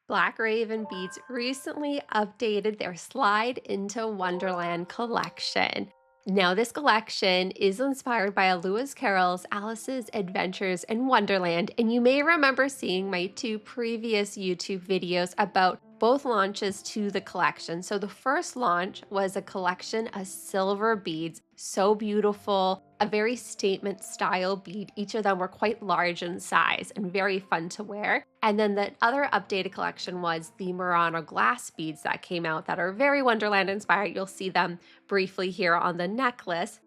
Black Raven Beads recently updated their Slide into Wonderland collection. Now, this collection is inspired by Lewis Carroll's Alice's Adventures in Wonderland, and you may remember seeing my two previous YouTube videos about both launches to the collection. So the first launch was a collection of silver beads, so beautiful, a very statement style bead. Each of them were quite large in size and very fun to wear. And then the other updated collection was the Murano glass beads that came out that are very Wonderland inspired. You'll see them briefly here on the necklace.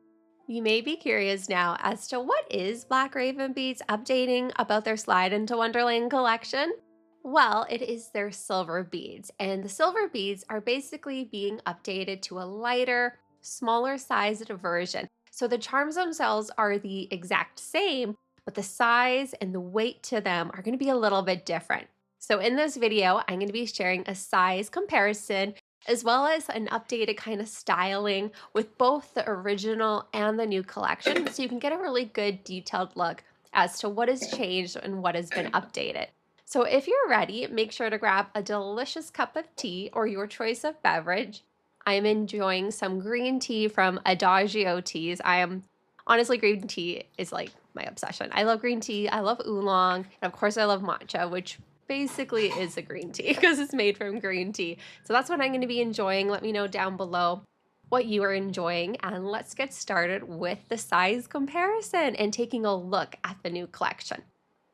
You may be curious now as to what is Black Raven Beads updating about their Slide into Wonderland collection? Well, it is their silver beads, and the silver beads are basically being updated to a lighter, smaller sized version. So the charms themselves are the exact same, but the size and the weight to them are going to be a little bit different. So in this video, I'm going to be sharing a size comparison as well as an updated kind of styling with both the original and the new collection, so you can get a really good detailed look as to what has changed and what has been updated. So if you're ready, make sure to grab a delicious cup of tea or your choice of beverage. I'm enjoying some green tea from Adagio Teas. Honestly, green tea is like my obsession. I love green tea, I love oolong, and of course I love matcha, which basically is a green tea because it's made from green tea. So that's what I'm going to be enjoying. Let me know down below what you are enjoying, and let's get started with the size comparison and taking a look at the new collection.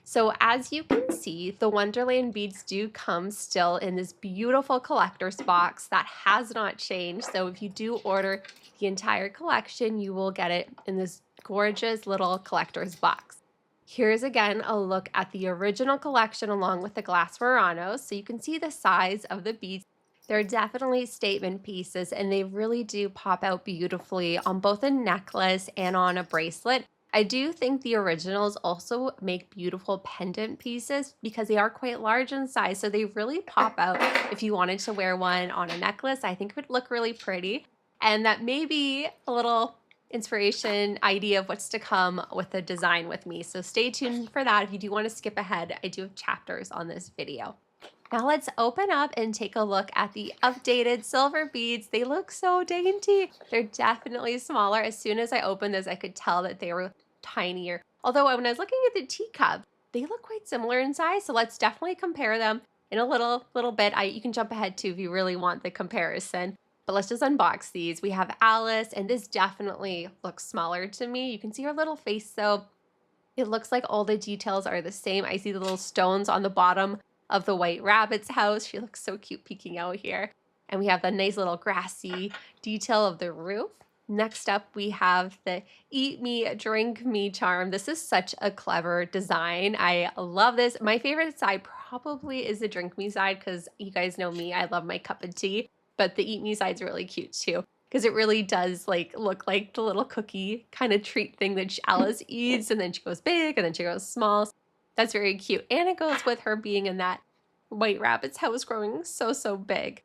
So as you can see, the Wonderland beads do come still in this beautiful collector's box that has not changed. So if you do order the entire collection, you will get it in this gorgeous little collector's box. Here's again a look at the original collection along with the glass Muranos. So you can see the size of the beads. They're definitely statement pieces, and they really do pop out beautifully on both a necklace and on a bracelet. I do think the originals also make beautiful pendant pieces because they are quite large in size, so they really pop out if you wanted to wear one on a necklace. I think it would look really pretty, and that may be a little inspiration idea of what's to come with the design with me. So stay tuned for that. If you do want to skip ahead, I do have chapters on this video. Now let's open up and take a look at the updated silver beads. They look so dainty. They're definitely smaller. As soon as I opened this, I could tell that they were tinier. Although when I was looking at the teacup, they look quite similar in size. So let's definitely compare them in a little bit. You can jump ahead too if you really want the comparison. But let's just unbox these. We have Alice, and this definitely looks smaller to me. You can see her little face though. It looks like all the details are the same. I see the little stones on the bottom of the white rabbit's house. She looks so cute peeking out here. And we have the nice little grassy detail of the roof. Next up, we have the Eat Me, Drink Me charm. This is such a clever design. I love this. My favorite side probably is the Drink Me side because you guys know me, I love my cup of tea. But the Eat Me side's really cute too because it really does look like the little cookie kind of treat thing that Alice eats, and then she goes big and then she goes small. That's very cute. And it goes with her being in that white rabbit's house growing so big.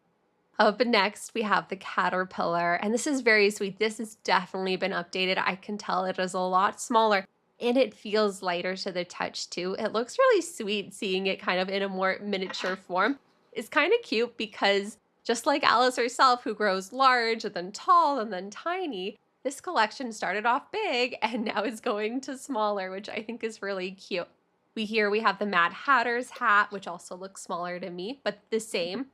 Up next, we have the caterpillar, and this is very sweet. This has definitely been updated. I can tell it is a lot smaller, and it feels lighter to the touch too. It looks really sweet seeing it kind of in a more miniature form. It's kind of cute because just like Alice herself, who grows large and then tall and then tiny, this collection started off big and now is going to smaller, which I think is really cute. Here we have the Mad Hatter's hat, which also looks smaller to me, but the same.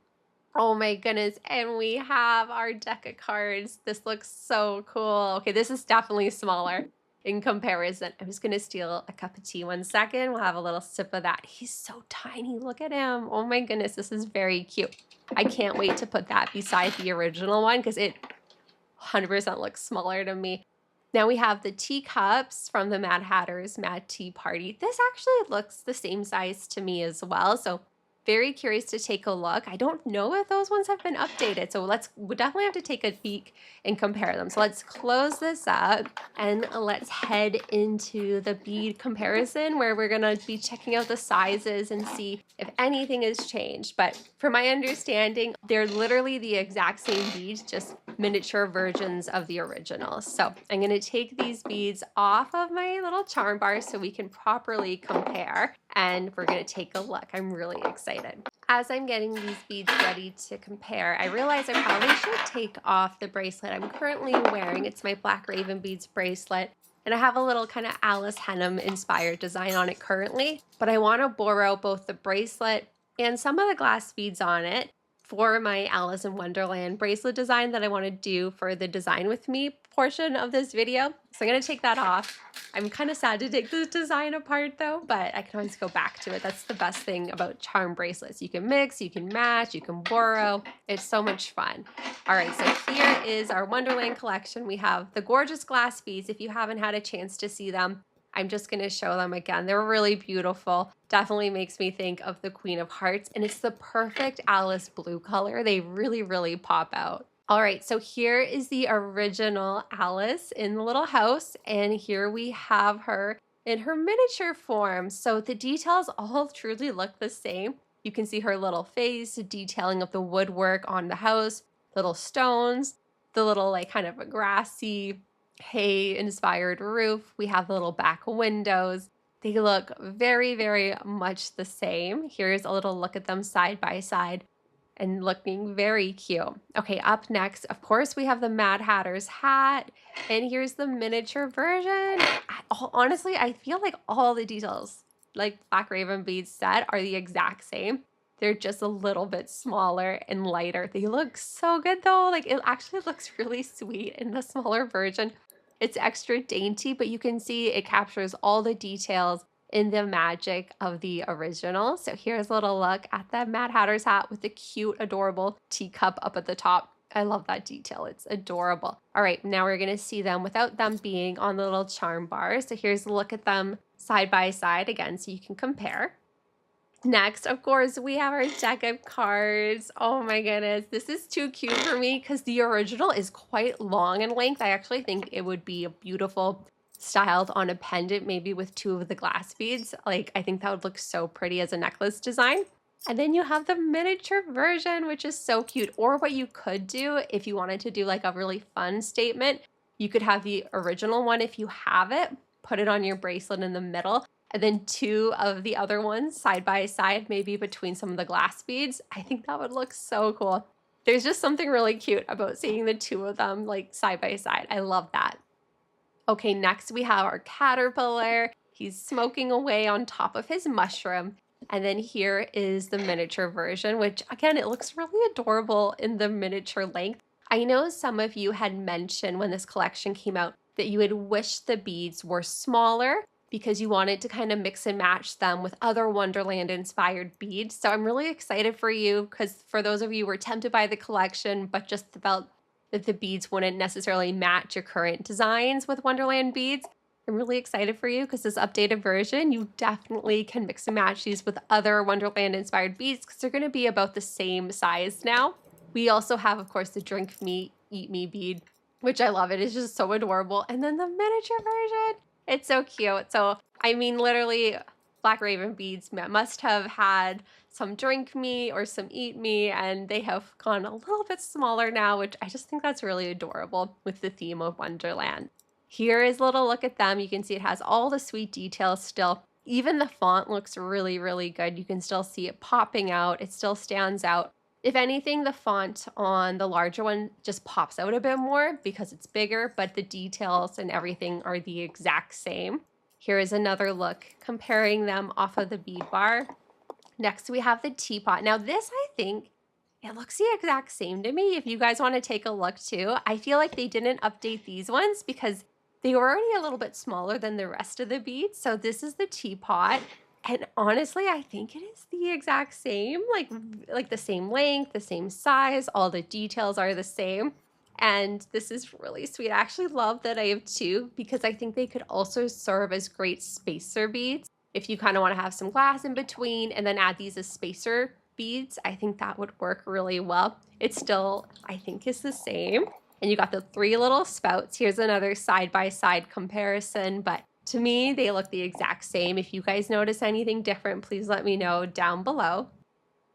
Oh my goodness, and we have our deck of cards. This looks so cool. Okay, this is definitely smaller in comparison. I'm just gonna steal a cup of tea 1 second. We'll have a little sip of that. He's so tiny, look at him. Oh my goodness, this is very cute. I can't wait to put that beside the original one because it 100% looks smaller to me. Now we have the teacups from the Mad Hatter's Mad Tea Party. This actually looks the same size to me as well, so very curious to take a look. I don't know if those ones have been updated, so we definitely have to take a peek and compare them. So let's close this up and let's head into the bead comparison where we're gonna be checking out the sizes and see if anything has changed. But from my understanding, they're literally the exact same beads, just miniature versions of the original. So I'm gonna take these beads off of my little charm bar so we can properly compare, and we're gonna take a look. I'm really excited. as I'm getting these beads ready to compare, I realize I probably should take off the bracelet I'm currently wearing. It's my Black Raven Beads bracelet, and I have a little kind of Alice Henham inspired design on it currently, but I want to borrow both the bracelet and some of the glass beads on it for my Alice in Wonderland bracelet design that I want to do for the design with me portion of this video. So I'm going to take that off. I'm kind of sad to take this design apart though, but I can always go back to it. That's the best thing about charm bracelets. You can mix, you can match, you can borrow. It's so much fun. All right, so here is our Wonderland collection. We have the gorgeous glass beads. If you haven't had a chance to see them, I'm just going to show them again. They're really beautiful. Definitely makes me think of the Queen of Hearts, and it's the perfect Alice blue color. They really, really pop out. All right, so here is the original Alice in the little house, and here we have her in her miniature form. So the details all truly look the same. You can see her little face, the detailing of the woodwork on the house, little stones, the little like kind of a grassy hay inspired roof. We have the little back windows. They look very, very much the same. Here's a little look at them side by side and looking very cute. Okay, up next, of course, we have the Mad Hatter's hat, and here's the miniature version. Honestly, I feel like all the details, like Black Raven Beads said, are the exact same. They're just a little bit smaller and lighter. They look so good though. Like it actually looks really sweet in the smaller version. It's extra dainty, but you can see it captures all the details in the magic of the original. So here's a little look at the Mad Hatter's hat with the cute, adorable teacup up at the top. I love that detail. It's adorable. All right, now we're going to see them without them being on the little charm bar. So here's a look at them side by side again so you can compare. Next, of course, we have our deck of cards. Oh my goodness, this is too cute for me because the original is quite long in length. I actually think it would be a beautiful styled on a pendant, maybe with two of the glass beads. Like, I think that would look so pretty as a necklace design. And then you have the miniature version, which is so cute. Or what you could do if you wanted to do like a really fun statement, you could have the original one if you have it, put it on your bracelet in the middle, and then two of the other ones side by side, maybe between some of the glass beads. I think that would look so cool. There's just something really cute about seeing the two of them like side by side. I love that. Okay, next we have our caterpillar. He's smoking away on top of his mushroom. And then here is the miniature version, which again, it looks really adorable in the miniature length. I know some of you had mentioned when this collection came out that you had wished the beads were smaller because you wanted to kind of mix and match them with other Wonderland inspired beads. So I'm really excited for you because for those of you who were tempted by the collection but just felt that the beads wouldn't necessarily match your current designs with Wonderland beads, I'm really excited for you because this updated version, you definitely can mix and match these with other Wonderland inspired beads because they're going to be about the same size now. We also have, of course, the Drink Me, Eat Me bead, which I love. It is just so adorable. And then the miniature version, it's so cute. So, I mean, literally, Black Raven Beads must have had some Drink Me or some Eat Me, and they have gone a little bit smaller now, which I just think that's really adorable with the theme of Wonderland. Here is a little look at them. You can see it has all the sweet details still. Even the font looks really, really good. You can still see it popping out. It still stands out. If anything, the font on the larger one just pops out a bit more because it's bigger, but the details and everything are the exact same. Here is another look comparing them off of the bead bar. Next, we have the teapot. Now this, I think, it looks the exact same to me. If you guys want to take a look too, I feel like they didn't update these ones because they were already a little bit smaller than the rest of the beads. So this is the teapot. And honestly, I think it is the exact same, like the same length, the same size, all the details are the same. And this is really sweet. I actually love that I have two because I think they could also serve as great spacer beads. If you kind of want to have some glass in between and then add these as spacer beads, I think that would work really well. It still, I think, is the same. And you got the three little spouts. Here's another side-by-side comparison, but to me, they look the exact same. If you guys notice anything different, please let me know down below.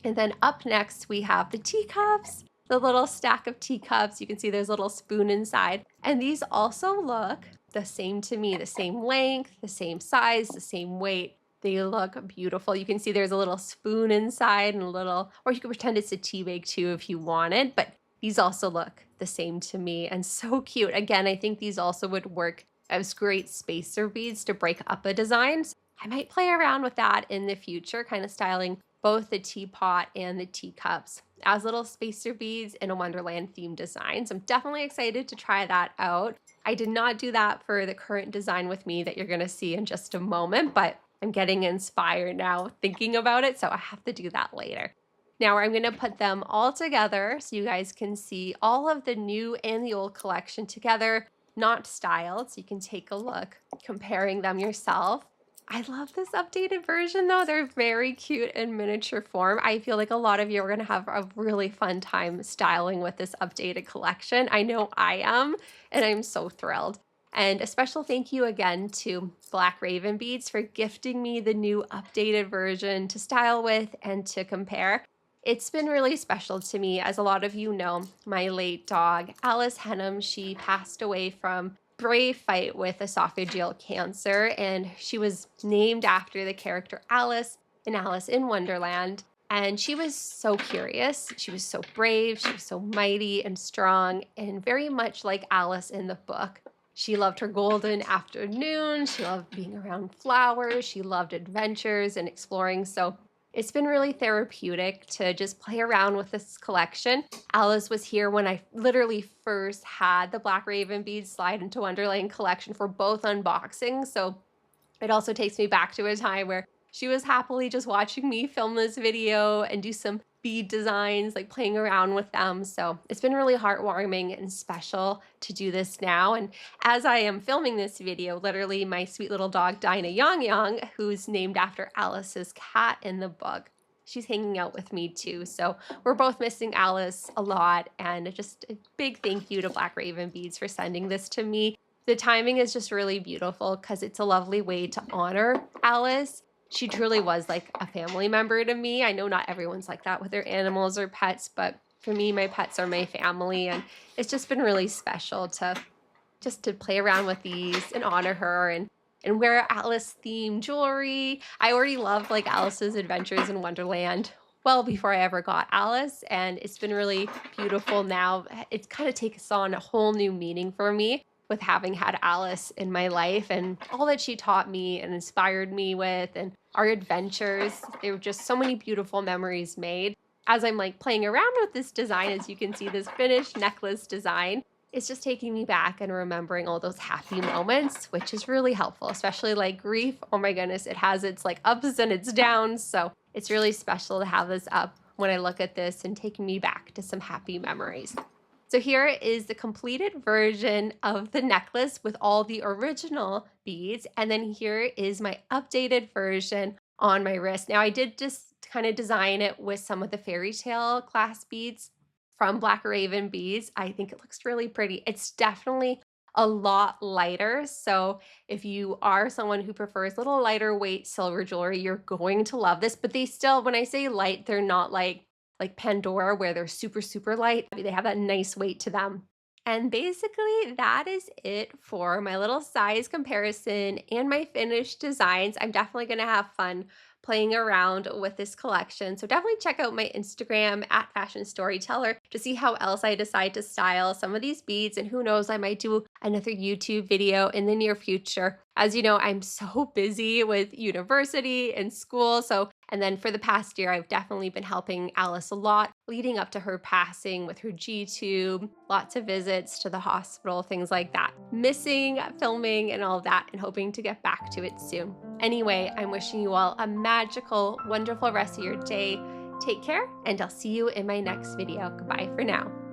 And then up next, we have the teacups, the little stack of teacups. You can see there's a little spoon inside. And these also look the same to me, the same length, the same size, the same weight. They look beautiful. You can see there's a little spoon inside and a little, or you can pretend it's a tea bag too if you wanted, but these also look the same to me and so cute. Again, I think these also would work as great spacer beads to break up a design. So I might play around with that in the future, kind of styling both the teapot and the teacups as little spacer beads in a Wonderland themed design. So I'm definitely excited to try that out. I did not do that for the current design with me that you're gonna see in just a moment, but I'm getting inspired now thinking about it, so I have to do that later. Now I'm gonna put them all together so you guys can see all of the new and the old collection together, not styled, so you can take a look, comparing them yourself. I love this updated version though. They're very cute in miniature form. I feel like a lot of you are gonna have a really fun time styling with this updated collection. I know I am, and I'm so thrilled. And a special thank you again to Black Raven Beads for gifting me the new updated version to style with and to compare. It's been really special to me. As a lot of you know, my late dog, Alice Henham, she passed away from brave fight with esophageal cancer, and she was named after the character Alice in Alice in Wonderland. And she was so curious, she was so brave, she was so mighty and strong, and very much like Alice in the book. She loved her golden afternoon, she loved being around flowers, she loved adventures and exploring. So it's been really therapeutic to just play around with this collection. Alice was here when I literally first had the Black Raven Beads Slide into Wonderland collection for both unboxings. So it also takes me back to a time where she was happily just watching me film this video and do some bead designs, like playing around with them. So it's been really heartwarming and special to do this now. And as I am filming this video, literally my sweet little dog, Dinah Yang Yang, who's named after Alice's cat in the book, she's hanging out with me too. So we're both missing Alice a lot. And just a big thank you to Black Raven Beads for sending this to me. The timing is just really beautiful because it's a lovely way to honor Alice. She truly was like a family member to me. I know not everyone's like that with their animals or pets, but for me, my pets are my family, and it's just been really special to just to play around with these and honor her and wear Alice themed jewelry. I already loved like Alice's adventures in Wonderland well before I ever got Alice, and it's been really beautiful now. It's kind of takes on a whole new meaning for me with having had Alice in my life and all that she taught me and inspired me with, and our adventures. There were just so many beautiful memories made. As I'm like playing around with this design, as you can see, this finished necklace design, it's just taking me back and remembering all those happy moments, which is really helpful, especially like grief. Oh my goodness, it has its like ups and its downs. So it's really special to have this up when I look at this and taking me back to some happy memories. So here is the completed version of the necklace with all the original beads. And then here is my updated version on my wrist. Now I did just kind of design it with some of the fairy tale clasp beads from Black Raven Beads. I think it looks really pretty. It's definitely a lot lighter. So if you are someone who prefers little lighter weight silver jewelry, you're going to love this. But they still, when I say light, they're not like Pandora where they're super, super light. They have that nice weight to them. And basically that is it for my little size comparison and my finished designs. I'm definitely gonna have fun playing around with this collection. So definitely check out my Instagram at Fashion Storyteller to see how else I decide to style some of these beads. And who knows, I might do another YouTube video in the near future. As you know, I'm so busy with university and school. And then for the past year, I've definitely been helping Alice a lot leading up to her passing with her G-tube, lots of visits to the hospital, things like that. Missing filming and all that and hoping to get back to it soon. Anyway, I'm wishing you all a magical, wonderful rest of your day. Take care, and I'll see you in my next video. Goodbye for now.